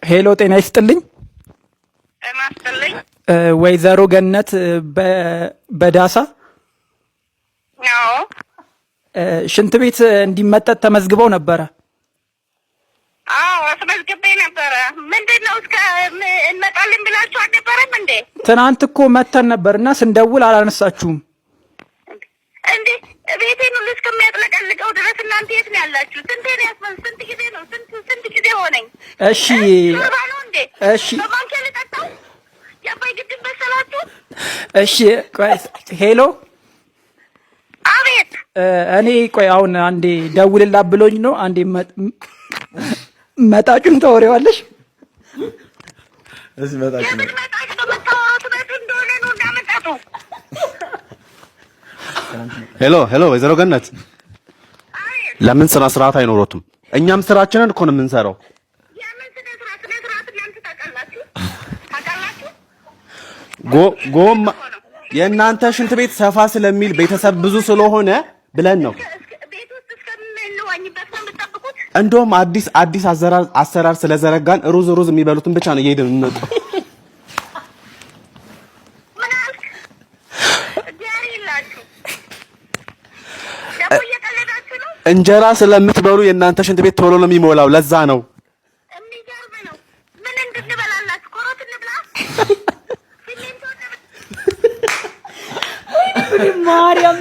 ሄሎ ጤና ይስጥልኝ። ወይዘሮ ገነት በዳሳ ነው። ሽንት ቤት እንዲመጠጥ ተመዝግበው ነበረ። አዎ አስመዝግቤ ነበረ። ምንድነው እስከ እንመጣለን ብላችሁ አልነበረም እንዴ? ትናንት እኮ መተን ነበርና ስንደውል አላነሳችሁም እንዴ? ቤቴን ሁሉ እስከሚያጥለቀልቀው ድረስ እናንተ የት ነው ያላችሁ? ስንት ጊዜ ነው? ስንት ጊዜ ሆነኝ? እሺ እሺ በባንክ ልጠጣው የአባይ ግድብ መሰላችሁ? እሺ ቆይ ሄሎ አቤት። እኔ ቆይ አሁን አንዴ ደውልላት ብሎኝ ነው። አንዴ መጣጩን ታወሪዋለሽ። እዚህ መጣጩ ነው ሄሎ ወይዘሮ ገነት ለምን ስራ ስርዓት አይኖሮትም? እኛም ስራችንን እኮ ነው የምንሰራው። ጎም የእናንተ ሽንት ቤት ሰፋ ስለሚል ቤተሰብ ብዙ ስለሆነ ብለን ነው። እንደውም አዲስ አሰራር ስለዘረጋን ሩዝ የሚበሉትን ብቻ ነው እየሄድን እንወጣው። እንጀራ ስለምትበሉ የእናንተ ሽንት ቤት ቶሎ ነው የሚሞላው። ለዛ ነው ምን እንድንበላላችሁ ኮሮት እንብላ። ማርያም